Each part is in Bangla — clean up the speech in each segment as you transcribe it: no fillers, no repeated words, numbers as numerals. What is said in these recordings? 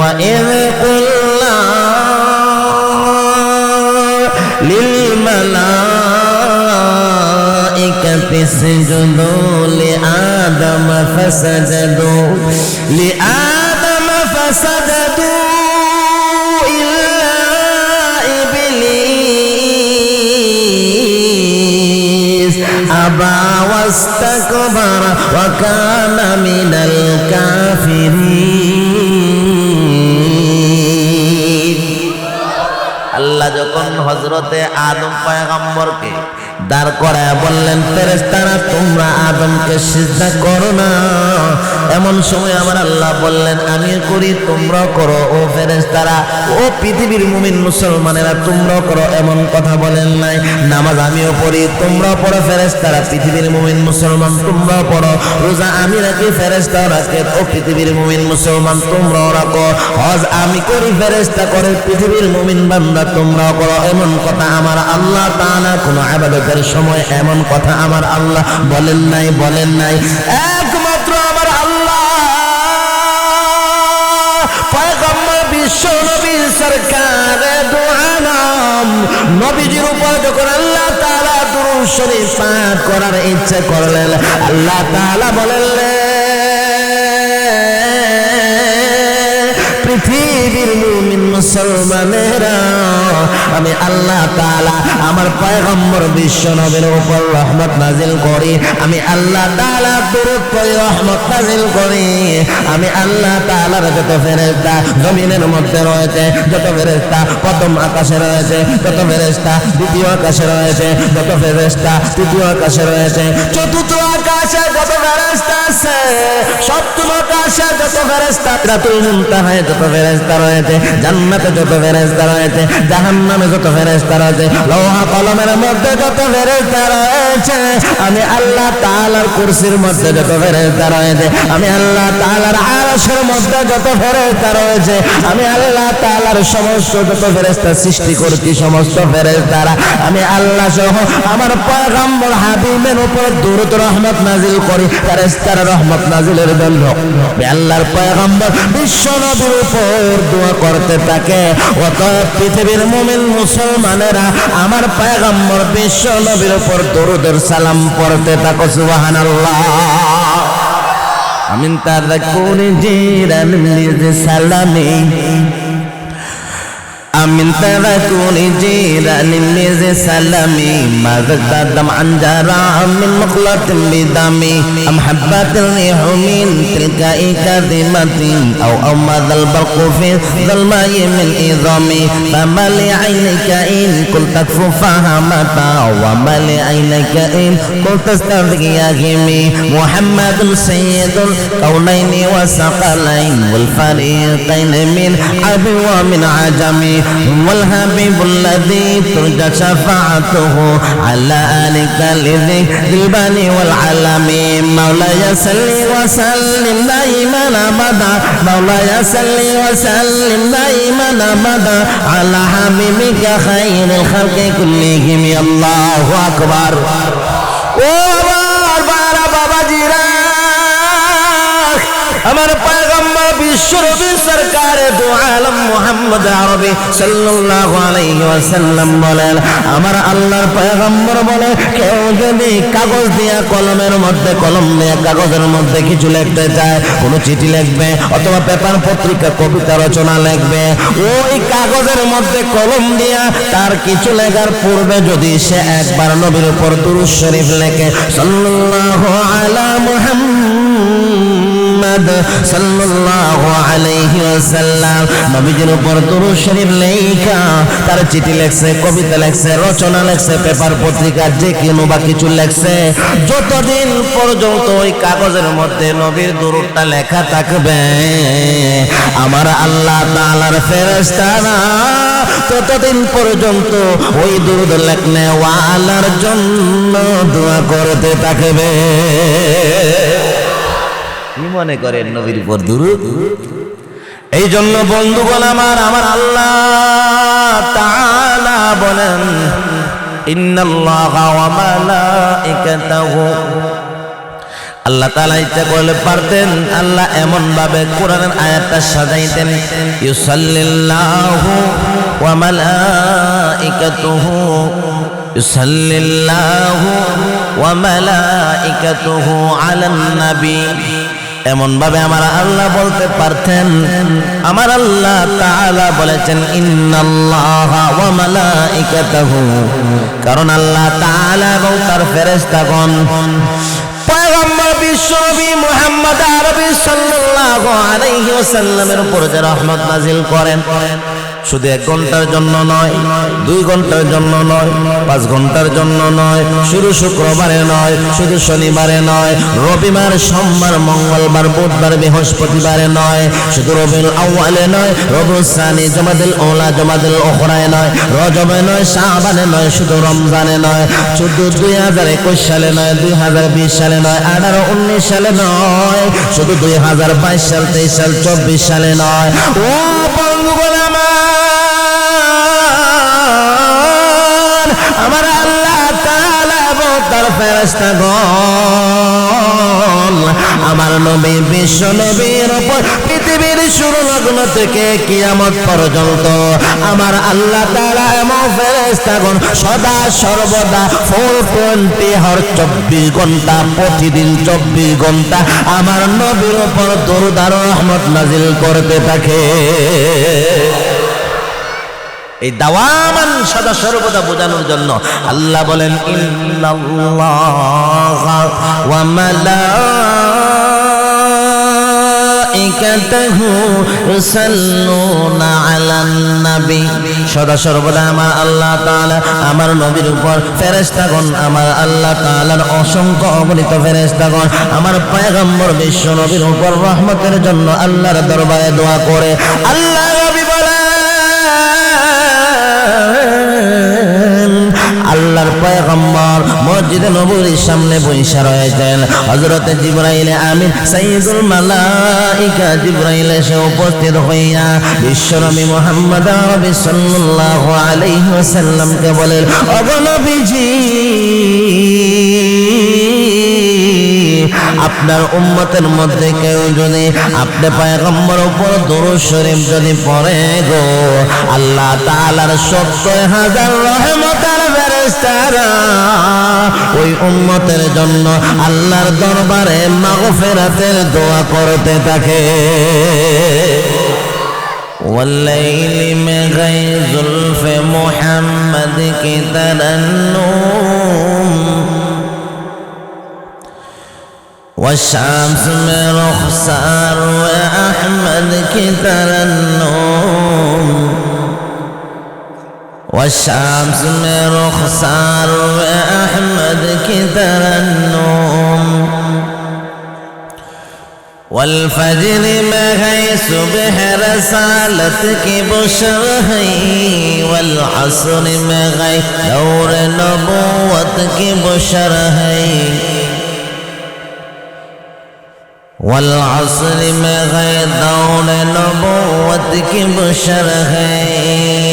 ওয়া ইয কুল্লা লিল মালাইকাতি ইসজুদু লিআদম ফাসাজাদু ফাসাজাদু ইল্লা ইবলিস আবা ওয়াস্তাকবারা ওয়া কানা মিনাল কাফিরিন। আল্লাহ যখন হযরতে আদম পয়গম্বরকে দাঁড় করায় বললেন, ফেরেশতারা তোমরা আদমকে সিজদা করো না। এমন সময় আমার আল্লাহ বললেন, আমি করি তোমরাও করো। ও ফেরেশতারা, ও পৃথিবীর মুমিন মুসলমানেরা তোমরাও করো, এমন কথা বলেন নাই। নামাজ আমিও পড়ি, তোমরাও পড়ো ফেরেশতারা, পৃথিবীর মুমিন মুসলমান তোমরাও পড়ো। রোজা আমি রাখি, ফেরেশতাও রাখে, ও পৃথিবীর মুমিন মুসলমান তোমরাও রাখো। হজ আমি করি, ফেরেশতা করে, পৃথিবীর মুমিন বান্দা তোমরাও করো। এমন কথা আমার আল্লাহ তাআলা কোনো ইবাদতের সময় এমন কথা আমার আল্লাহ বলেন নাই। একমাত্র আমার আল্লাহ পয়গম্বর বিশ্ব নবী সরকার দু আলম নবীজির উপর যখন আল্লাহ তাআলা দুরূদ শরীফ পাঠ করার ইচ্ছা করলেন, আল্লাহ তাআলা বলেন, পৃথিবীর মুমিন মুসলমানেরা, আমি আল্লাহ তাআলা আমার পয়গম্বর বিশ্ব নবীর উপর রহমত নাজিল করি। আমি আল্লাহ তাআলা দরুদ পড়ে রহমত নাজিল করি। আমি আল্লাহ তাআলার যত ফেরেশতা জমিনের মধ্যে রয়েছে, যত ফেরেশতা প্রথম আকাশে রয়েছে, যত ফেরেশতা দ্বিতীয় আকাশে রয়েছে, যত ফেরেশতা তৃতীয় আকাশে রয়েছে, চতুর্থ আকাশে যত ফেরেশতা আছে, সপ্তম আকাশে যত ফেরেশতা, সিদরাতুল মুনতাহায় যত ফেরেশতা রয়েছে, জান্নাতে যত ফেরেশতা রয়েছে, জাহান্নামে যত ফেরেশতা রয়েছে, লৌহ কলমের মধ্যে যত ফেরেশতা রয়েছে, আমি আল্লাহ তাআলার কুরসির মধ্যে যত ফেরেশতা রয়েছে, আমি আল্লাহ তাআলার আরশের মধ্যে যত ফেরেশতা রয়েছে, আমি আল্লাহ তাআলার সমস্ত যত ফেরেশতা সৃষ্টি করেছি, সমস্ত ফেরেশতারা আমি আল্লাহ সহ আমার পয়গম্বর হাবিবের উপর দরুদ রহমত নাজিল করি। ফেরেশতারা রহমত নাজিলের জন্য আল্লাহর পয়গম্বর বিশ্ব নবীর উপর দোয়া করতে থাকে। অত পৃথিবীর মুমিন মুসলমানেরা আমার পয়গম্বর বিশ্ব নবীর উপর দরুদের সালাম পড়তে থাকো। সুবহানাল্লাহ। আমিন তাযাক্কুরি জিরান লিজি সালামি আমিন তাযাক্কুরি জিরান লিজি সালামি মাযদাদম আনজারা মিন মুখলাতিন বিদামি আম হাব্বাতিল রিহু মিন তিলকাই কাযিমাতিন আও আমাদাল বারকু ফি যালমাই মিন ইযামি ফামালি আইনিকা ইন কুলতা ফাহামাতা ওয়া মালি আইনিকা ইন কুলতা ইস্তাগিয়াহিমি মুহাম্মাদুন সাইয়্যিদুল কাউনাইনি ওয়া সাকালাইন ওয়াল ফারিকাইন মিন আরবি ওয়া মিন আজামি والحبيب الذي ترجى شفاعته على آلك لذكر البني والعالم مولاي صل وسلم دائما أبدا مولاي صل وسلم دائما أبدا على حبيبك خير الخلق كلهم يا الله أكبر বাবা জিরা আমার পয়গম্বর বিশ্ব নবী সরকার দু আলম মুহাম্মদ আরবি সাল্লাল্লাহু আলাইহি ওয়াসাল্লাম বলেন, আমার আল্লাহর পয়গম্বর বলে, কেউ যদি কাগজ দিয়া কলমের মধ্যে কলম দিয়ে কাগজের মধ্যে কিছু লিখতে চায়, কোনো চিঠি লিখবে অথবা পেপার পত্রিকা কবিতা রচনা লিখবে, ওই কাগজের মধ্যে কলম দিয়া তার কিছু লেখার পূর্বে যদি সে একবার নবীর উপর দুরূদ শরীফ লেখে সাল্লাল্লাহু আলা মুহাম্মদ সাল্লাল্লাহু আলাইহি ওয়াসাল্লাম, নবীজির উপর দুরূদ শরীফ লেখা তার চিঠি লেখছে, কবিতা লেখছে, রচনা লেখছে, পেপার পত্রিকা যে কোনো বা কিছু লেখছে, যতদিন পর্যন্ত ওই কাগজের মধ্যে নবীর দুরূদটা লেখা থাকবে, আমার আল্লাহ তাআলার ফেরেশতারা ততদিন পর্যন্ত ওই দুরূদ লেখনে ওয়ালার জন্য দোয়া করতে থাকবে। কি মনে করেন নবীর উপর দুরূদ? এই জন্য বন্ধুগণ আমার আল্লাহ তাআলা বলেন, ইন্নাল্লাহা ওয়া মালাইকাতাহু আল্লাহ তাআলা ইচ্ছা করলে পারতেন, আল্লাহ এমন ভাবে কোরআনের আয়াতটা সাজাইতেন, ইউসাল্লিল্লাহু ওয়া মালাইকাতুহু ইউসাল্লিল্লাহু ওয়া মালাইকাতুহু আলান নবী। এমন ভাবে আমার আল্লাহ বলতে পারতেন। আমার আল্লাহ তাআলা বলেছেন ইন্নাল্লাহা ওয়া মালাইকাতুহু, কারণ আল্লাহ তাআলা এবং তার ফেরেশতাগণ পয়গম্বর বিশ্বনবী মুহাম্মদ আরবি সাল্লাল্লাহু আলাইহি ওয়াসাল্লামের উপর যে রহমত নাজিল করেন, শুধু 1 ঘন্টার জন্য নয়, 2 ঘন্টার জন্য নয়, 5 ঘন্টার জন্য নয়, শুধু শুক্রবারে নয়, শুধু শনিবারে নয়, রবিবার, সোমবার, মঙ্গলবার, বুধবার, বৃহস্পতিবারে নয়, শুধু রবিউল আউয়ালে নয়, রবিউল সানি, জমাদুল উলা, জমাদুল উখরায় নয়, রজবে নয়, শাবানে নয়, শুধু রমজানে নয়, শুধু 2021 সালে নয়, 2020 সালে নয়, 18, 19 সালে নয়, শুধু 2022 সাল, 23 সাল, 24 সালে নয়। ও বন্ধুগণ আমার আল্লাহ তাআলা এবং তার ফেরেশতাগণ আমার নবী বিশ্ব নবীর উপর পৃথিবীর শুরু লগ্ন থেকে কিয়ামত পর্যন্ত আমার আল্লাহ তাআলা এবং ফেরেশতাগণ সদা সর্বদা 24 ঘন্টা প্রতিদিন 24 ঘন্টা আমার নবীর উপর দরুদ আর রহমত নাজিল করতে থাকে। এই দাওয়ামান সদা সর্বদা বোঝানোর জন্য আল্লাহ বলেন ইন্নাল্লাহা ওয়া মালাইকাতুহু ইউসাল্লুনা আলান নবী। সদা সর্বদা আমার আল্লাহ তাআলা আমার নবীর উপর ফেরেশতাগণ, আমার আল্লাহ তাআলার অসংখ্য অগণিত ফেরেশতাগণ আমার পয়গম্বর বিশ্ব নবীর উপর রহমতের জন্য আল্লাহর দরবারে দোয়া করে। আল্লাহ নবী আল্লাহর পয়গম্বর মসজিদে নববীর সামনে বসে রয়েছেন। হযরতে জিবরাইল আমিন সাইয়্যিদুল মালাইকা জিবরাইল এসে উপস্থিত হইয়া বিশ্বনবী মুহাম্মদ আরবি সাল্লাল্লাহু আলাইহি ওয়াসাল্লামকে বলেন, ওগো নবীজি, আপনার উম্মতের মধ্যে কেউ যদি আপনি পয়গম্বর উপর দরুদ শরীফ যদি পড়ে গো, আল্লাহ তাআলার 70,000 রহমতের ফেরেশতারা ওই উম্মতের জন্য আল্লাহর দরবারে মাগফিরাতের দোয়া করতে থাকে। والليل में गई जुल्फ मोहम्मद की तरन्नुम, والشمس में रुखसार अहमद की तरन्नुम, والشمس में रुखसार अहमद की तरन्नुम, والفجر में है सुबह रसालत की बुशर है, والعصر में है दौर नबूवत की बुशर है, والعصر में है दौर नबूवत की बुशर है,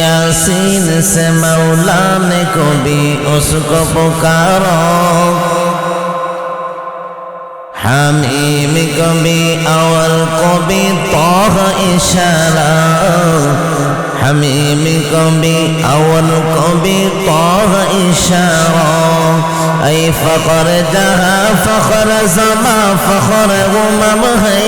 यासीन से मौला ने को भी उसको पुकारो, हमीम को भी और को भी तौह इशारा, हमीम को भी और को भी तौह इशारा, ऐ फखर जहाँ फखर ज़मा फखर उमम है,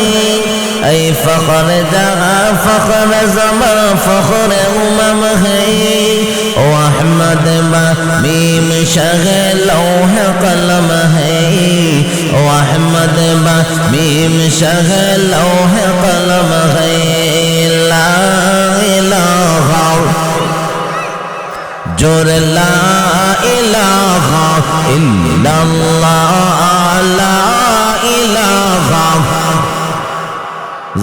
ऐ फखर जहाँ फखर ज़मा फखर उमम है, ओ अहमद बा मीम शगे लौह कलम है, ओ अहमद बा मीम शगे लौह कलम है, ला इलाहा जोर ला इलाहा इल्लल्लाह ला इलाहा।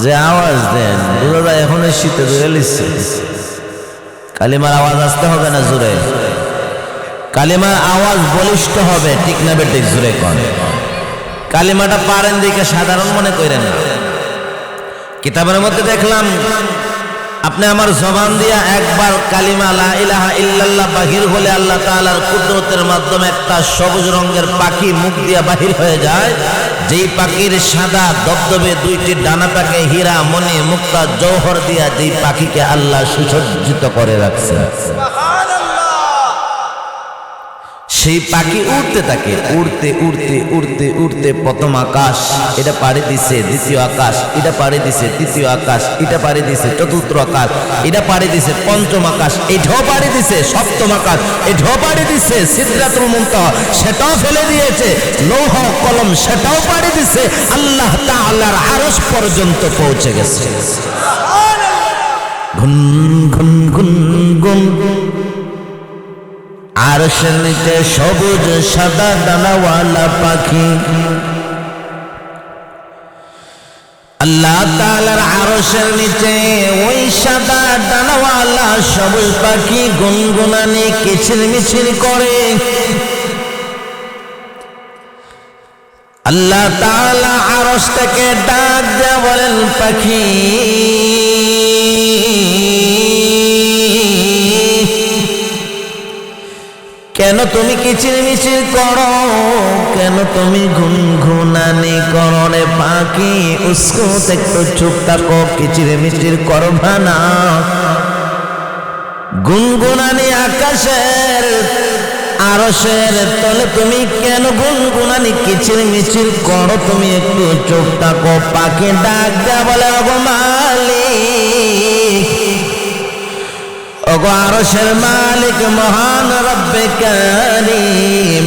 যে আওয়াজ দেন দুটো এখন শীতে ধরে লিখছে, কালিমার আওয়াজ আসতে হবে না জোরে, কালিমার আওয়াজ বলিষ্ঠ হবে, ঠিক না বেঠিক জোরে কর। কালিমাটা পারেন দিকে সাধারণ মনে করেন না। কিতাবের মধ্যে দেখলাম আপনি আমার জবান দিয়া একবার কালিমা লা ইলাহা ইল্লাল্লাহ বাহির হলে আল্লাহ তাআলার কুদরতের মাধ্যমে একটা সবুজ রঙের পাখি মুখ দিয়া বাহির হয়ে যায়। যেই পাখির সাদা দবদবে দুইটি ডানাটাকে হীরা মণি মুক্তা জওহর দিয়া যেই পাখিকে আল্লাহ সুসজ্জিত করে রাখছে, সেই পাখি উড়তে থাকে, উড়তে উড়তে উড়তে উড়তে প্রথম আকাশ এটা পাড়ি দিছে, দ্বিতীয় আকাশ এটা পাড়ি দিছে, তৃতীয় আকাশ এটা পাড়ি দিছে, চতুর্থ আকাশ এটা পাড়ি দিছে, পঞ্চম আকাশ এটাও পাড়ি দিছে, সপ্তম আকাশ এটাও পাড়ি দিছে, সিদরাতুল মুনতাহা সেটাও ফেলে দিয়েছে, লৌহ কলম সেটাও পাড়ি দিছে, আল্লাহ তাআলার আরশ পর্যন্ত পৌঁছে গেছে। গুন গুন গুন গুন আরশের নিচে সবুজ সাদা ডানাওয়ালা পাখি, আল্লাহ তাআলার আরশের নিচে ওই সাদা ডানাওয়ালা সবুজ পাখি গুনগুনানি কিচিরমিচির করে। আল্লাহ তাআলা আরশ থেকে ডাক দেয়া বলেন, পাখি কেন তুমি কিচিরমিচির করো, কেন তুমি গুনগুনানি করো রে পাখি, উস্কুত একটু চুপ থাকো, কিচিরমিচির করবা না। গুনগুনানি আকাশের আরশের তলে তুমি কেন গুনগুনানি কিচিরমিচির করো, তুমি একটু চুপ থাকো। পাখি ডাক দেয়া বলে, ওগো মালিক, ওগো আরশের মালিক মহান রব্বে কারীম,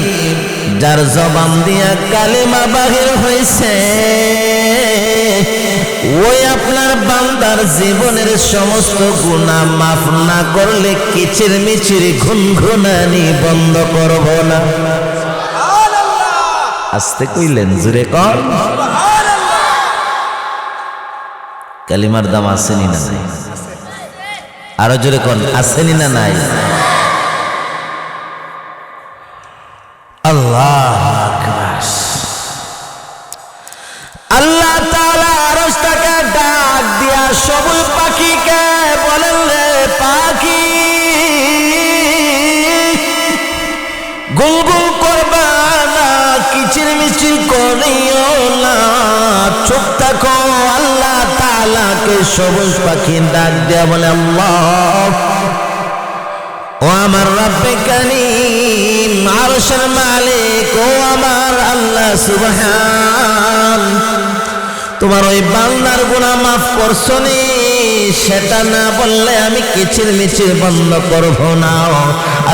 যার জবান দিয়া কালিমা বাহির হইছে, ওই আপনার বান্দার জীবনের সমস্ত গুনাহ মাফ না করলে কিচিরমিচির গুনগুনানি বন্ধ করব না। আস্তে কইলেন, জোরে কর। কালিমার দাম আসেনি না? আরো জোরে কোন আসেনি না? নাই। আল্লাহ আকবার। আল্লাহ তাআলা আরশটাকে ডাক দিয়া সবুজ পাখিকে বলেন, রে পাখি গুনগুন করবা না, কিচিরমিচির করিও না, চুপ থাকো। আল্লাহ তাআলাকে সবুজ পাখি ডাক দেয়া বলে, আল্লাহ ও আমার রব্বে কারীম, আরশের মালিক, ও আমার আল্লাহ সুবহান, তোমার ওই বান্দার গুনাহ মাফ করছনি, সেটা না বললে আমি কিচিরমিচির বন্ধ করব না।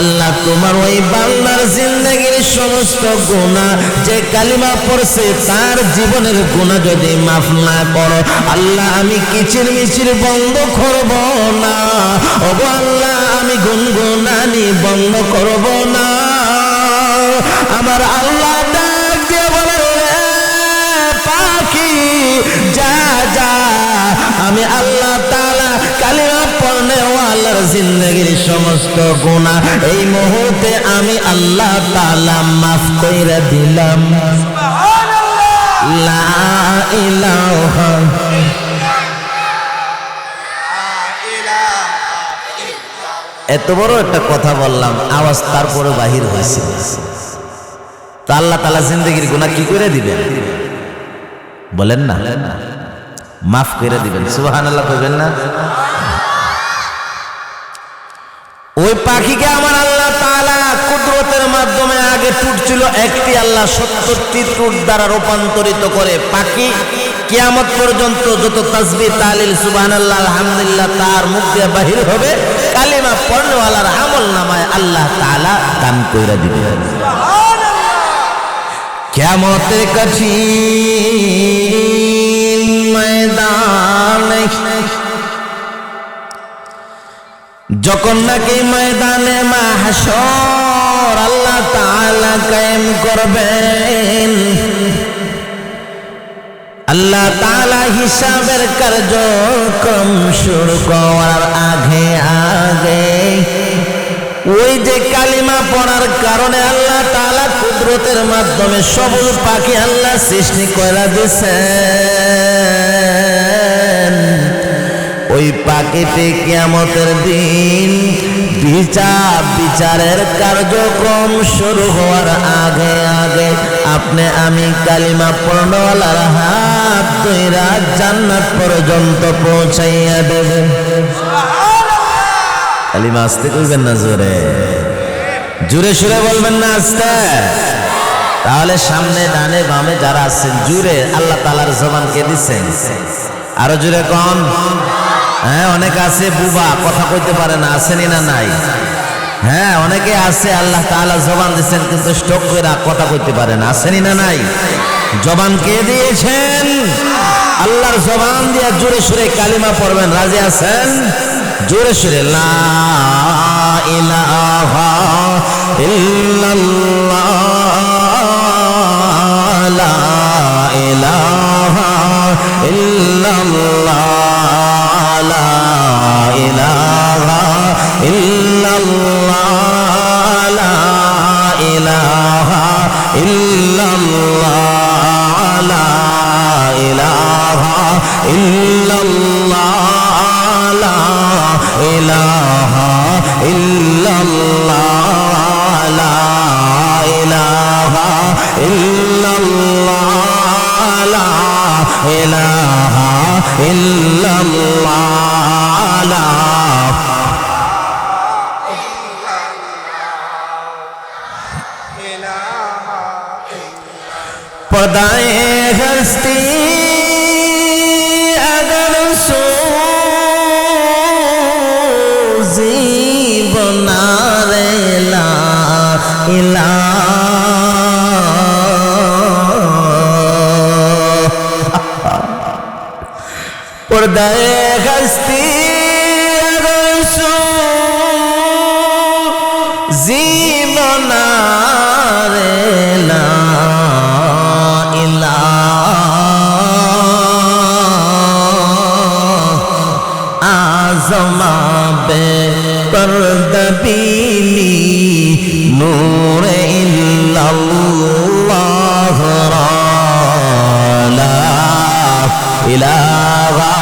আল্লাহ তোমার ওই বান্দার জিন্দেগির সমস্ত গুনাহ, যে কালিমা পড়ছে তার জীবনের গুনাহ যদি মাফ না করো, আল্লাহ আমি কিচিরমিচির বন্ধ করব না। ওগো আল্লাহ আমি গুনগুনানি বন্ধ করব না। আমার আল্লাহ ডাক দিয়ে বলে, পাখি যা যা, আমি আল্লাহ তাআলা কালিমা পড়নেওয়ালার জিন্দেগির সমস্ত গুনাহ এই মুহূর্তে আমি আল্লাহ তাআলা মাফ কইরা দিলাম। সুবহানাল্লাহ, লা ইলাহা এত বড় একটা কথা বললাম, আওয়াজ তারপরে বাহির হয়েছে। তা আল্লাহ তাআলা জিন্দেগির গুনাহ কি করে দিবেন? বলেন না, মাফ করে দিবেন। সুবহানাল্লাহ কইবেন না? ওই পাখিকে আমার আল্লাহ তাআলা কুদরতের মাধ্যমে আগে টুট ছিল একটি, আল্লাহ ৭০টি টুট দ্বারা রূপান্তরিত করে পাখি কিয়ামত পর্যন্ত যত তাসবিহ তাহলিল সুবহানাল্লাহ আলহামদুলিল্লাহ তার মুখ দিয়ে বাহির হবে, কালিমা পড়নেওয়ালার আমল নামায় আল্লাহ তাআলা দান কইরা দিবেন। কিয়ামতের কঠিন ময়দানে, যখন নাকি ময়দানে মাহশর আল্লাহ তাআলা কায়েম করবেন, আল্লাহ তাআলা হিসাবের কার্যক্রম শুরু করার আগে আগে ওই যে কালিমা পড়ার কারণে আল্লাহ তাআলা কুদরতের মাধ্যমে সবুজ পাখি আল্লাহ সৃষ্টি করে দিয়েছেন। ওই পাখিটি কিয়ামতের দিন বিচারের কার্যক্রম শুরু হওয়ার আগে আগে আপনি আমি কালিমা পড়নওয়ালার হাত ধইরা জান্নাত পর্যন্ত পৌঁছাইয়া দেবে। কালিমা আস্তে কইবেন না জোরে, জোরে সুরে বলবেন না আস্তে। তাহলে সামনে ডানে বামে যারা আছেন জুড়ে আল্লাহ তাআলার জবানকে দিচ্ছেন, আরো জুড়ে কন। হ্যাঁ, অনেকে আছে বুবা, কথা কইতে পারে না, আছেনি না নাই? হ্যাঁ, অনেকে আছে আল্লাহ তাআলা জবান দিচ্ছেন কিন্তু স্টক করে কথা কইতে পারে না, আছেনি না নাই? জবান কে দিয়েছেন? আল্লাহর জবান দিয়ে জোরে সুরে কালিমা পড়বেন, রাজি আছেন? জোরে সুরে লা ইলাহা ইল্লাল্লাহ, লা ইলাহা ইল্লাল্লাহ, লা ইলাহা ইল্লাল্লাহ, লা ইলাহা ইল্লাল্লাহ, লা ইলাহা ইল্লাল্লাহ, লা ইলাহা ইল্লাল্লাহ, লা ইলাহা ইল্লাল্লাহ, লা ইলাহা ইল্লাল্লাহ, লা पदाए हस्ती अगर सोजी बना रे ला इलाहा, पर्दाए हस्ती अगर सोजी बना रे ला आज़मा बे पर्दबीली नूर इल्लल्लाह, ला इलाहा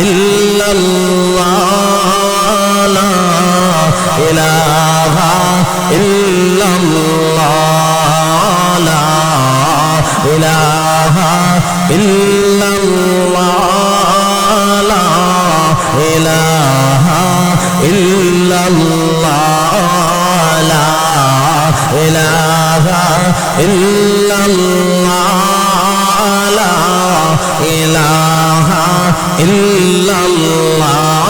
इल्लल्लाह, ला इलाहा इल्लल्लाह, ला इलाहा इल्लल्लाह, ला इलाहा इल्लल्लाह, ला इलाहा इल्लल्लाह, ला इलाहा इल्लल्लाह,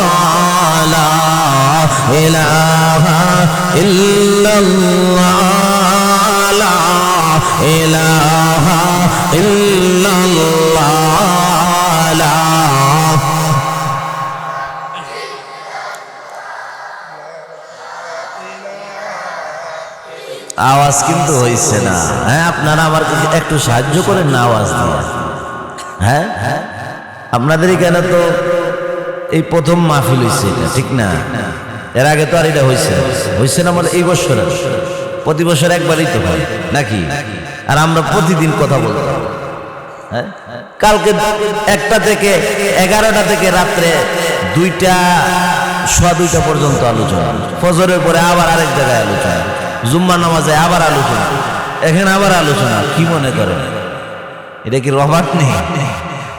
ला इलाहा इल्लल्लाह, ला इलाहा इल्लल्लाह, ला আওয়াজ কিন্তু হইছে না। হ্যাঁ, আপনারা আমার একটু সাহায্য করেন না আওয়াজ দিয়ে। হ্যাঁ, আপনাদের এখানে তো এই প্রথম মাহফিল হইছে, এটা ঠিক না? এর আগে তো আর এটা হইছে না, মানে এই বছর প্রতি বছর একবারই তো হয় নাকি? আর আমরা প্রতিদিন কথা বলতাম। হ্যাঁ, কালকে 1টা থেকে 11টা থেকে রাত্রে 2টা সোয়া 2টা পর্যন্ত আলোচনা, ফজরের পরে আবার আরেক জায়গায় আলোচনা, জুম্মা নামাজে আবার আলোচনা, এখানে আবার আলোচনা। কি মনে করেন এটা কি রহমত নেই?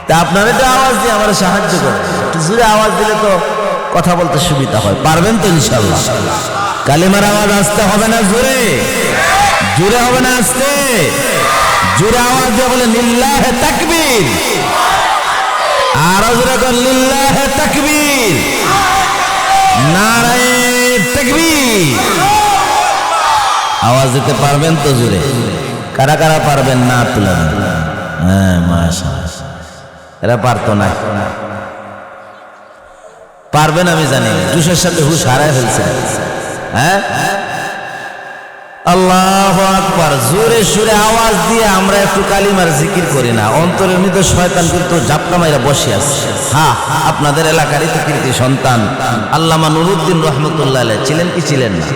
তা আপনারা একটু আওয়াজ দিয়ে আমার সাহায্য করেন, একটু জোরে আওয়াজ দিলে তো কথা বলতে সুবিধা হয়। পারবেন তো ইনশাআল্লাহ? কালিমার আওয়াজ আসতে হবে না জোরে, জোরে হবে না আসতে? জোরে আওয়াজ দিয়ে বলে লিল্লাহে তাকবীর, আরো জোরে কর লিল্লাহে তাকবীর, নারায়ে তাকবীর। আওয়াজ দিতে পারবেন তো জোরে? কারা কারা পারবেন না তুলেন? হ্যাঁ, মাশাআল্লাহ, এরা পারতো না। পারবেন আমি জানি, জুসের সাথে হুশ হারায় ফেলছে। হ্যাঁ, আল্লাহু আকবার। জোরে সুরে আওয়াজ দিয়ে আমরা একটু কালিমার জিকির করি না? অন্তরের মধ্যে শয়তান কিন্তু জাপটা মাইরা বসে আছে। হ্যাঁ, আপনাদের এলাকারই তো কৃতি সন্তান আল্লামা নুরুদ্দিন রহমতুল্লাহ আলাইহি ছিলেন কি ছিলেন না?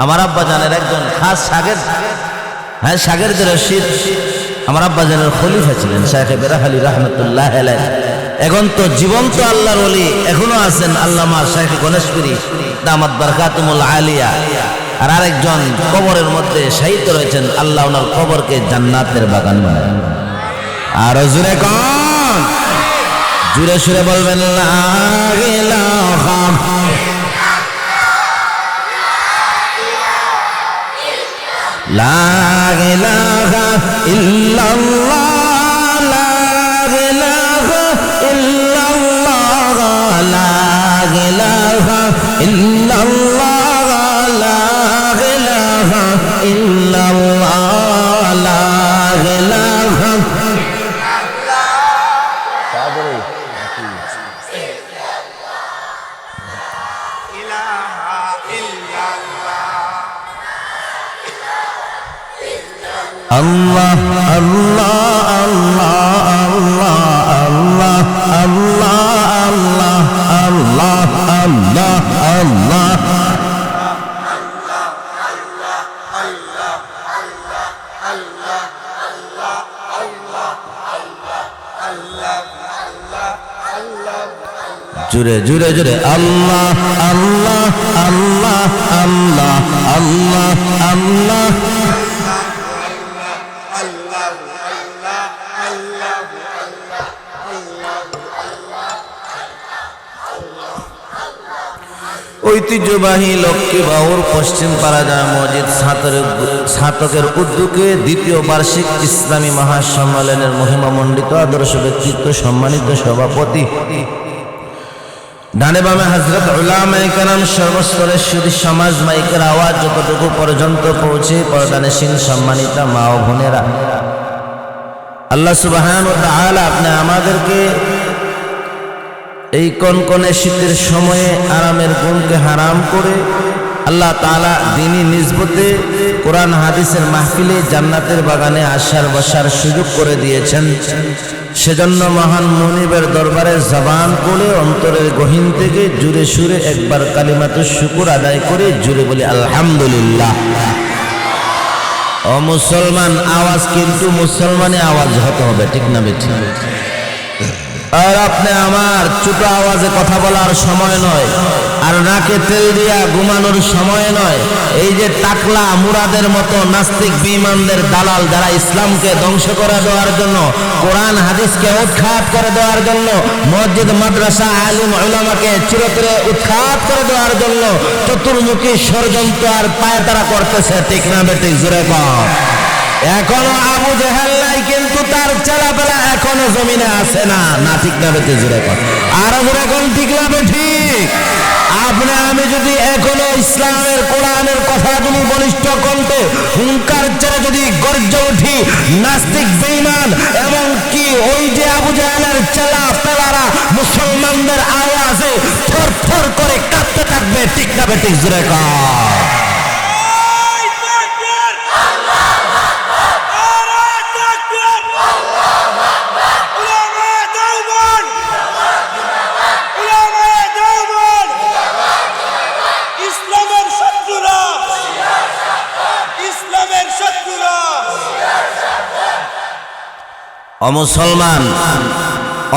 আমার আব্বা জানের একজন খাস শাগির্দ। হ্যাঁ, শাগির্দ রশিদ আমার আব্বা জানের খলিফা ছিলেন, শাইখ বেরাহ আলী রহমতুল্লাহ আলাইহি। এখন তো জীবন্ত আল্লাহর ওলি এখনো আছেন আল্লামা শাইখ গণেশপুরী দামাত বারকাতুমুল আলিয়া, আর আরেকজন কবরের মধ্যে শায়িত রয়েছেন, আল্লাহ ওনার কবরকে জান্নাতের বাগান বানায়। আর জুড়ে কোন জুড়ে সুরে বলবেন লা ইলাহা লা ইলাহা ইল্লাল্লাহ লা ইলাহা ইল্লাল্লাহ লা ইলাহা ইল্লাল্লাহ লা ইলাহা ইল্লাল্লাহ লা ইলাহা আল্লাহ আল্লাহ আল্লাহ আল্লাহ আল্লাহ আল্লাহ আল্লাহ আল্লাহ জুড়ে জুড়ে জুড়ে আল্লাহ আল্লাহ আল্লাহ আল্লাহ আল্লাহ আল্লাহ ঐতিহ্যবাহী লক্ষ্মী বাউর পশ্চিম পাড়া জামে মসজিদ ছাতকের উদ্যোগে দ্বিতীয় বার্ষিক ইসলামী মহাসম্মেলনের মহিমামণ্ডিত আদর্শ ব্যক্তিত্ব সম্মানিত সভাপতি ডানে বামে হযরত উলামায়ে কেরাম সর্বস্তরের সুধী সমাজ মাইকের আওয়াজ যতটুকু পর্যন্ত পৌঁছে পর্দানশীল সম্মানিতা মা ও বোনেরা, আল্লাহ সুবহানাহু ওয়া তাআলা আপনি আমাদেরকে এই কনকনে শীতের সময়ে আরামের ঘুমকে হারাম করে আল্লাহ তাআলা দ্বীনি নিসবতে কোরআন হাদিসের মাহফিলে জান্নাতের বাগানে আসার বসার সুযোগ করে দিয়েছেন। সেজন্য মহান মুনিবের দরবারে জবান খুলে অন্তরের গহীন থেকে জুড়ে সুরে একবার কালিমাতুশ শুকর আদায় করে জুড়ে বলি আলহামদুলিল্লাহ। ও মুসলমান, আওয়াজ কিন্তু মুসলমানে আওয়াজ হতে হবে, ঠিক না বেঠিক? আর আপনি আমার ছোট আওয়াজে কথা বলার সময় নয়, আর নাকে তেল দিয়া ঘুমানোর সময় নয়। এই যে টাকলা মুরাদের মতো নাস্তিক বেঈমানদের দালাল যারা ইসলামকে ধ্বংস করে দেওয়ার জন্য, কোরআন হাদিসকে উৎখাত করে দেওয়ার জন্য, মসজিদ মাদ্রাসা আলিম উলামাকে চিরতরে উৎখাত করে দেওয়ার জন্য চতুর্মুখী ষড়যন্ত্র আর পায়তারা করতেছে, ঠিক না বেঠিক? জোরে কর। এখনো আবু জেহেল নাই, কিন্তু তার চেলাপেলা এখনো জমিনে আছে না, না ঠিক না বেঠিক? জোরে কর। আর জোরে কোন ঠিক না বেঠিক? আপনি আমি যদি এখনো ইসলামের কোরআনের কথাগুলি বলিষ্ঠ কণ্ঠে হুঙ্কার ছেড়ে যদি গর্জে উঠি, নাস্তিক বেঈমান এবং কি ওই যে আবু জাহেলের চেলা পেলারা মুসলমানদের আওয়াজে থরথর করে কাঁপতে থাকবে, ঠিক না বেঠিক? জোরে কর। মুসলমান,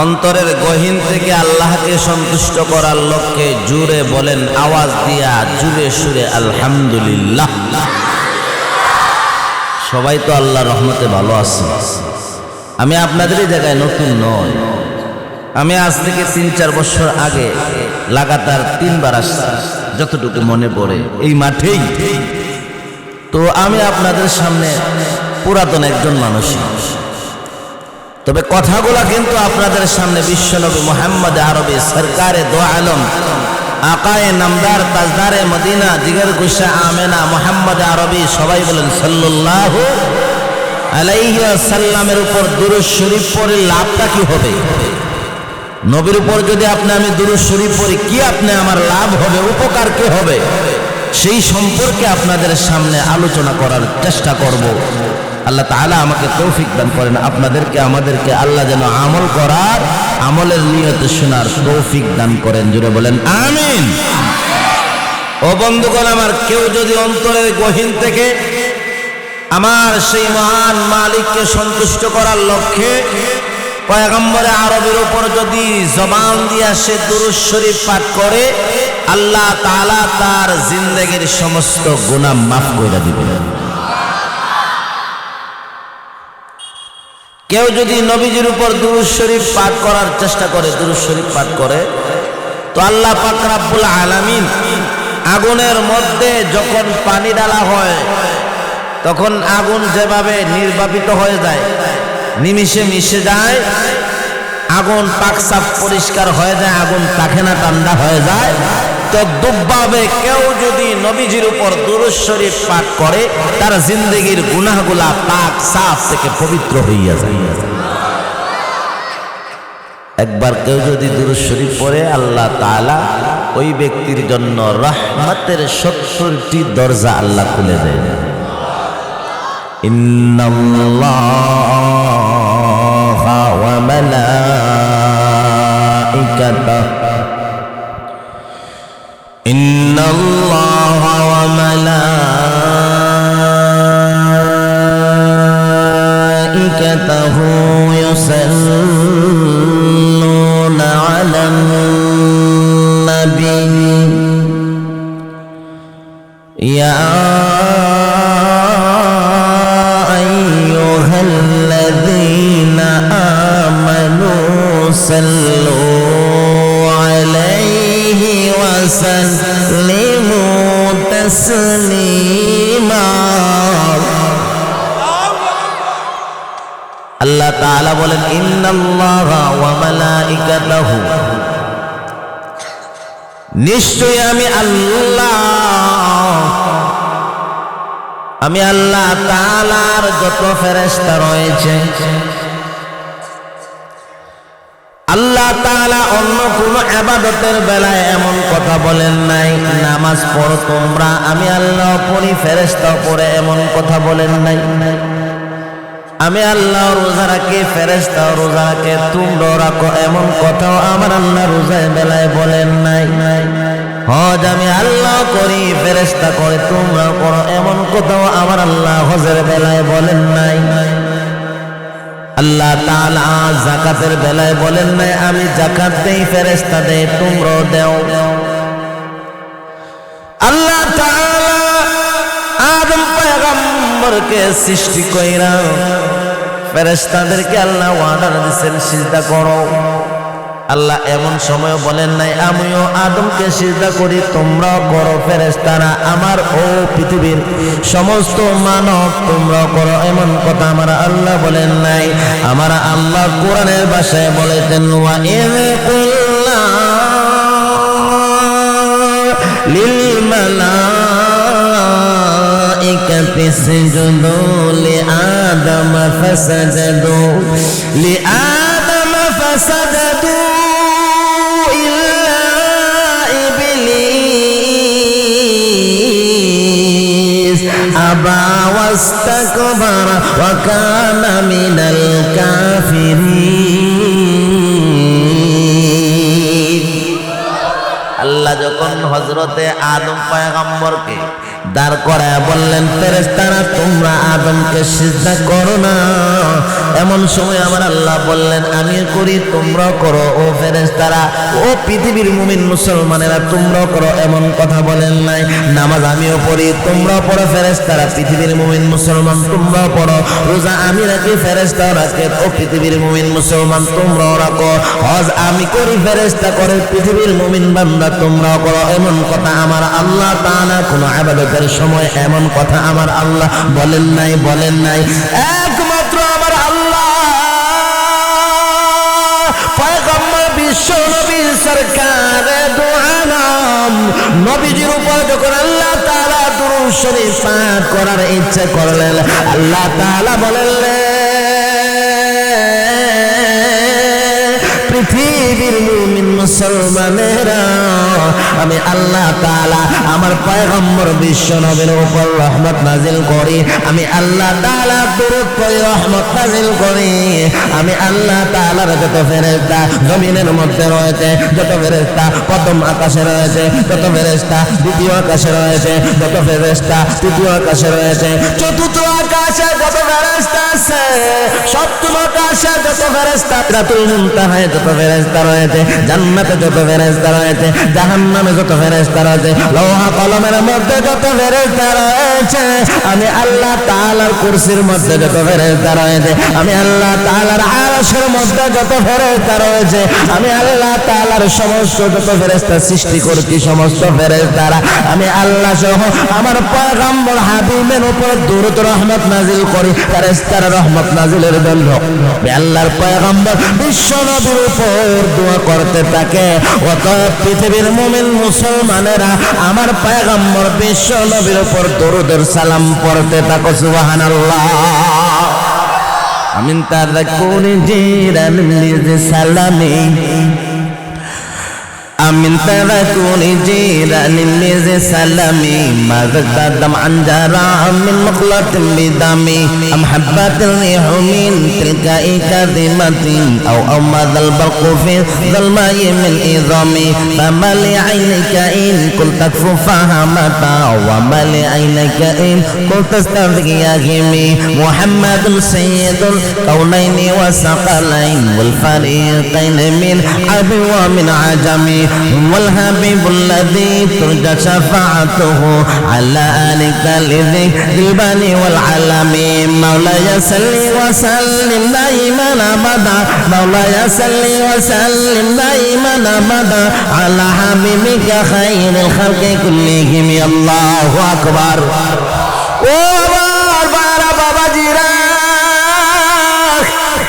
অন্তরের গহীন থেকে আল্লাহকে সন্তুষ্ট করার লক্ষ্যে জুড়ে বলেন আওয়াজ দিয়া জুড়ে সুরে আলহামদুলিল্লাহ। সবাই তো আল্লাহর রহমতে ভালো আছে। আমি আপনাদের এই জায়গায় নতুন নয়, আমি আজ থেকে 3-4 বছর আগে লাগাতার 3 বার আসছি, যতটুকু মনে পড়ে এই মাঠেই। তো আমি আপনাদের সামনে পুরাতন একজন মানুষ, তবে কথাগুলা কিন্তু আপনাদের সামনে বিশ্বনবী মুহাম্মদ আরবি সরকারে দো আলম আকায়ে নামদার তাজদারে মদিনা জিগর গুশা আমেনা মুহাম্মদ আরবি, সবাই বলেন সাল্লাল্লাহু আলাইহি ওয়াসাল্লামের উপর দুরূদ শরীফ পড়ে লাভটা কি হবে? নবীর উপর যদি আমি দুরূদ শরীফ পড়ি, কি আপনি আমার লাভ হবে, উপকার কি হবে, সেই সম্পর্কে আপনাদের সামনে আলোচনা করার চেষ্টা করব। আল্লাহ তাআলা আমাকে তৌফিক দান করেন, আপনাদেরকে আমাদেরকে আল্লাহ যেন আমল করার, আমলের নিয়তে শোনার তৌফিক দান করেন। জুড়ে বলেন আমিন। ও বন্ধুগণ আমার, কেউ যদি অন্তরের গহীন থেকে আমার সেই মহান মালিককে সন্তুষ্ট করার লক্ষ্যে পয়গম্বরে আরবের উপর যদি জবান দিয়া সে দুরূদ শরীফ পাঠ করে, আল্লাহ তাআলা তার জিন্দেগীর সমস্ত গুনাহ মাফ করে দিবেন। কেউ যদি নবীজির উপর দুরূদ শরীফ পাঠ করার চেষ্টা করে, দুরূদ শরীফ পাঠ করে, তো আল্লাহ পাক রব্বুল আলামিন আগুনের মধ্যে যখন পানি ঢালা হয় তখন আগুন যেভাবে নির্বাপিত হয়ে যায়, নিমিষে মিশে যায়, আগুন পাক সাফ পরিষ্কার হয়ে যায়, আগুন থাকে না, ঠান্ডা হয়ে যায়, তো দুভাবে কেউ যদি নবীজির উপর দুরূদ শরীফ পাঠ করে তার জিন্দেগীর গুনাহগুলা পাক সাফ থেকে পবিত্র হইয়া যায়। একবার কেউ যদি দুরূদ শরীফ পড়ে, আল্লাহ তাআলা ওই ব্যক্তির জন্য রহমতের 70টি দরজা আল্লাহ খুলে দেন। ইন্নাল্লাহা ওয়া মালাইকাতাহু ইন্নাল্লাহা ওয়া মালাইকাতাহু ইউসাল্লুনা আলান নাবী ইয়া আইয়ুহাল্লাযীনা আমানু সাল্লু আলাইহি ওয়া সাল্লিমু তাসলিমা। আল্লাহ তাআলা বলেন, ইন্নাল্লাহা ওয়া মালাইকাতাহু, নিশ্চয় আমি আল্লাহ তাআলার যত ফেরেশতা রয়েছে, আল্লাহ তাআলা অন্য কোন ইবাদতের বেলায় এমন কথা বলেন নাই, নামাজ পড়ো তোমরা, আমি আল্লাহ পড়ি, ফেরেশতা পড়ে, এমন কথা বলেন নাই। আমি আল্লাহ রোজা রাখি, ফেরেশতা রোজা রাখে, তোমরা রাখো, এমন কথাও আমার আল্লাহ রোজার বেলায় বলেন নাই। হজ আমি আল্লাহ করি, ফেরেশতা করে, তোমরা করো, এমন কথাও আমার আল্লাহ হজের বেলায় বলেন নাই। আল্লাহ তাআলা যাকাতের বেলায় বলেন নাই, আমি যাকাত দেই, ফেরেশতা দেয়, তোমরাও দাও। আল্লাহ তাআলা আদম পয়গম্বরকে সৃষ্টি কইরা ফেরেশতাদেরকে আল্লাহ অর্ডার দিয়েছেন সিজদা করো। আল্লাহ এমন সময় বলেন নাই, আমিও আদমকে সিজদা করি, তোমরাও করো, ফেরেশতারা আমার ও পৃথিবীর সমস্ত মানব তোমরাও করো, এমন কথা আমার আল্লাহ বলেন নাই। আমার আল্লাহ কোরআনের ভাষায় বলেছেন, ওয়া ইয কুল্লা লিল মালাইকাতি ইসজুদু লিআদম ফাসাজাদু লিআদম ফাসাজাদু ইল্লা ইবলিস আবা ওয়াস্তাকবারা ওয়া কানা মিনাল কাফিরিন। আল্লাহ যখন হযরতে আদম পয়গম্বরকে দাঁড় করায় বললেন, ফেরেশতারা তোমরা আদমকে সিজদা করো না, এমন সময় আমার আল্লাহ বললেন, আমি করি, তোমরাও করো, ও ফেরেশতারা, ও পৃথিবীর মুমিন মুসলমানেরা তোমরাও করো, এমন কথা বলেন নাই। নামাজ আমিও পড়ি, তোমরাও পড়ো, ফেরেশতারা, পৃথিবীর মুমিন মুসলমান তোমরাও পড়ো। রোজা আমি রাখি, ফেরেশতাও রাখে, ও পৃথিবীর মুমিন মুসলমান তোমরাও রাখো। হজ আমি করি, ফেরেশতা করে, পৃথিবীর মুমিন বান্দা তোমরাও করো, এমন কথা আমার আল্লাহ তাআলা কোনো ইবাদতের সময় এমন কথা আমার আল্লাহ বলেন নাই, বলেন নাই। একমাত্র আমার আল্লাহ পয়গম্বর বিশ্ব নবী সরকার দু আলম নবীজির উপর যখন আল্লাহ তাআলা দুরূদ শরীফ পাঠ করার ইচ্ছা করলেন, আল্লাহ তাআলা বলেন, পৃথিবীর মুমিন মুসলমানেরা আমি আল্লাহ তাআলা আমার পয়গম্বর বিশ্ব নবীর উপর রহমত নাজিল করি আমি আল্লাহ তাআলা দরুদ পড়ি রহমত নাজিল করি আমি আল্লাহ তাআলার যত ফেরেশতা জমিনের মধ্যে রয়েছে যত ফেরেশতা প্রথম আকাশে রয়েছে যত ফেরেশতা দ্বিতীয় আকাশে রয়েছে যত ফেরেশতা তৃতীয় আকাশে রয়েছে চতুর্থ আকাশে যত ফেরেশতা আছে সপ্তম আকাশে যত ফেরেশতা সিদরাতুল মুনতাহায় যত ফেরেশতা রয়েছে জান্নাতে যত ফেরেশতা রয়েছে জাহান্নামে যত ফেরেশতা রয়েছে লৌহ কলমের মধ্যে যত ফেরেশতা রয়েছে আমি আল্লাহ তাআলার কুরসির মধ্যে যত ফেরেশতা রয়েছে আমি আল্লাহ তাআলার আরশের মধ্যে যত ফেরেশতা রয়েছে আমি আল্লাহ তাআলার সমস্ত যত ফেরেশতা সৃষ্টি করছি সমস্ত ফেরেশতারা আমি আল্লাহ সহ আমার পয়গম্বর হাবিবের উপর দরুদ রহমত নাজিল করি ফেরেশতার রহমত নাজিলের জন্য আল্লাহর পয়গম্বর বিশ্ব নবীর উপর দোয়া করতে থাকে অত পৃথিবীর মুমিন মুসলমানেরা আমার পয়গম্বর বিশ্ব নবীর উপর দরুদের সালাম পড়তে থাকো সুবহানাল্লাহ আমিন তাযাক্কুরি জিরান লিজি সালামি আমিন তাযাক্কুরি জিরান লিজি সালামি মাযদাদম আন জারা মিন মুখলাতিন বিদামি আম হাব্বাতিল রিহু মিন তিলকাই কাযিমাতিন আও আমাদাল বারকু ফি যালমাই মিন ইযামি ফামালি আইনিকা ইন কুল তাকফু ফাহামাতা ওয়া মালি আইনিকা ইন কুল তাস্তাযিয়া হিমি মুহাম্মাদুন সাইয়্যিদুল কাউনাইনি ওয়া সাকালাইন ওয়াল ফারিকাইন মিন আবি ওয়া মিন আজামি والحبيب الذي ترجى شفاعته على آلك لذكر البني والعالم مولاي صل وسلم دائما أبدا مولاي صل وسلم دائما أبدا على حبيبك خير الخلق كلهم الله أكبر বাবা জিরা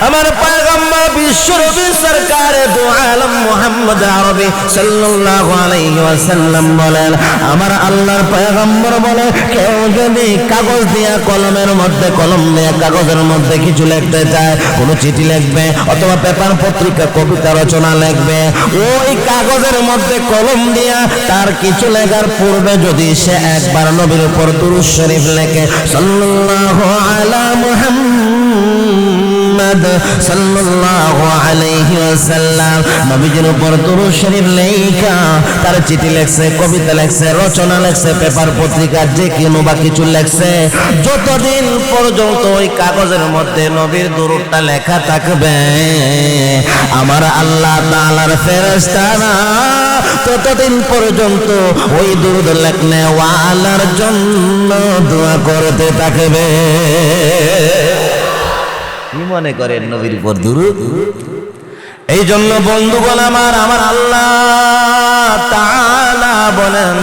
আমার পয়গম্বর বিশ্ব নবী সরকার দু আলম মুহাম্মদ আরবি সাল্লাল্লাহু আলাইহি ওয়াসাল্লাম বলেন আমার আল্লাহর পয়গম্বর বলে কেউ যদি কাগজ দিয়ে কলমের মধ্যে কলম দিয়ে কাগজের মধ্যে কিছু লিখতে চায় কোনো চিঠি লিখবে অথবা পেপার পত্রিকা কবিতা রচনা লিখবে ওই কাগজের মধ্যে কলম দিয়া তার কিছু লেখার পূর্বে যদি সে একবার নবীর উপর দুরূদ শরীফ লেখে সাল্লাল্লাহু আলা মুহাম্মদ সাল্লাল্লাহু আলাইহি ওয়াসাল্লাম নবীজির উপর দুরূদ শরীফ লেখা তার চিঠি লেখছে কবিতা লেখছে রচনা লেখছে পেপার পত্রিকা যে কোনো বা কিছু লেখছে যতদিন পর্যন্ত ওই কাগজের মধ্যে নবীর দুরূদটা লেখা থাকবে আমার আল্লাহ তাআলার ফেরেশতারা ততদিন পর্যন্ত ওই দুরূদ লেখনে ওয়ালার জন্য দোয়া করতে থাকবে কি মনে করেন নবীর উপর দুরূদ এই জন্য বন্ধুগণ আমার আল্লাহ তাআলা বলেন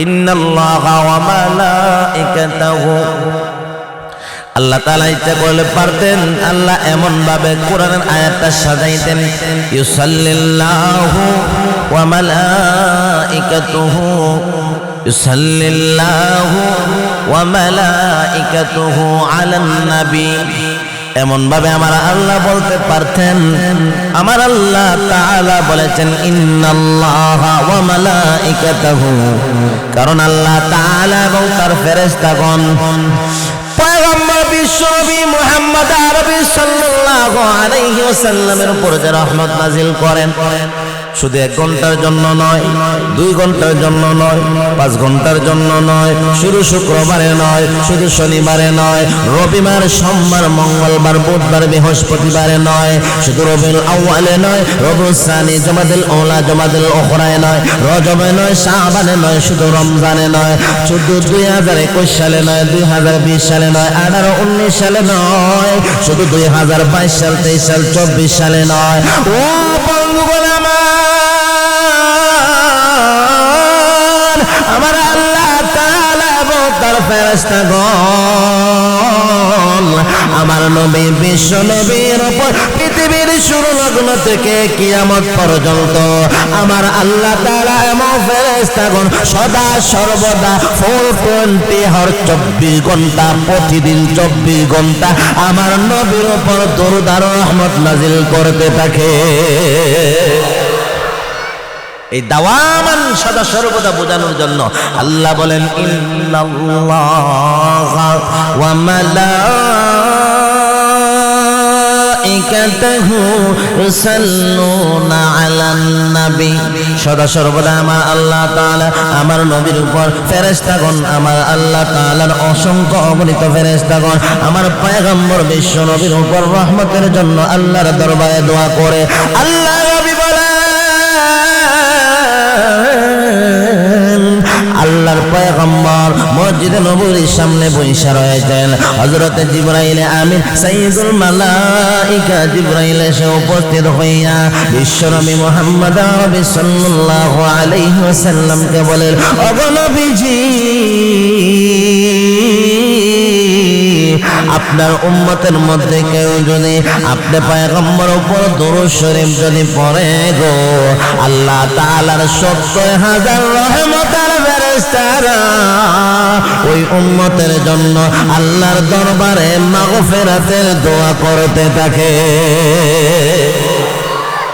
ইন্নাল্লাহা ওয়া মালাইকাতাহু আল্লাহ তাআলা ইচ্ছা করলে পারতেন আল্লাহ এমন ভাবে কোরআনের আয়াতটা সাজাইতেন ইউসাল্লিল্লাহু ওয়া মালাইকাতুহু ইউসাল্লিল্লাহু ওয়া মালাইকাতুহু আলান নবী এমন ভাবে আমার আল্লাহ বলতে পারতেন আমার আল্লাহ তাআলা বলেছেন ইন্নাল্লাহা ওয়া মালাইকাতাহু কারণ আল্লাহ তাআলা এবং তার ফেরেশতাগণ পয়গম্বর বিশ্ব নবী মুহাম্মদ আরবি সাল্লাল্লাহু আলাইহি ওয়াসাল্লামের উপর যে রহমত নাজিল করেন শুধু 1 ঘন্টার জন্য নয় 2 ঘন্টার জন্য নয় 5 ঘন্টার জন্য নয় শুধু শুক্রবারে নয় শুধু শনিবারে নয় রবিবার সোমবার মঙ্গলবার বুধবার বৃহস্পতিবারে নয় শুধু রবিউল আউয়ালে নয় রবিউল সানি জমাদুল উলা জমাদুল উখরায় নয় রজবে নয় শাবানে নয় শুধু রমজানে নয় শুধু 2021 সালে নয় 2020 সালে নয় 18 19 সালে নয় শুধু 2022 সাল 23 সাল 24 সালে নয় ও বন্ধুগণ আমার আল্লাহ তাআলা এবং তার ফেরেশতাগণ আমার নবী বিশ্ব নবীর উপর পৃথিবীর শুরু লগ্ন থেকে কিয়ামত পর্যন্ত আমার আল্লাহ তাআলা এবং ফেরেশতাগণ সদা সর্বদা 24 ঘন্টা প্রতিদিন 24 ঘন্টা আমার নবীর উপর দরুদ আর রহমত নাজিল করতে থাকে এই দাওয়ামান সদা সর্বদা বোঝানোর জন্য আল্লাহ বলেন ইন্নাল্লাহা ওয়া মালাইকাতাহু ইউসাল্লুনা আলান নবী। সদা সর্বদা আমার আল্লাহ তাআলা আমার নবীর উপর ফেরেশতাগণ, আমার আল্লাহ তাআলার অসংখ্য অগণিত ফেরেশতাগণ আমার পয়গম্বর বিশ্ব নবীর উপর রহমতের জন্য আল্লাহর দরবারে দোয়া করে। আল্লাহ নবী বলেন আল্লাহর পয়গম্বর মসজিদে নববীর সামনে বসে রয়েছেন। হযরত জিবরাইল আমিন সাইয়্যিদুল মালায়েকা জিবরাইল এসে উপস্থিত হইয়া বিশ্বনবী মুহাম্মদ আরবি সাল্লাল্লাহু আলাইহি ওয়াসাল্লামকে বলেন, ওগো নবীজি, আপনার উম্মতের মধ্যে কেউ যদি আপনি পয়গম্বর উপর দুরূদ শরীফ যদি পড়ে গো, আল্লাহ তাআলার ৭০,০০০ রহমতের ফেরেশতারা ওই উম্মতের জন্য আল্লাহর দরবারে মাগফিরাতের দোয়া করতে থাকে।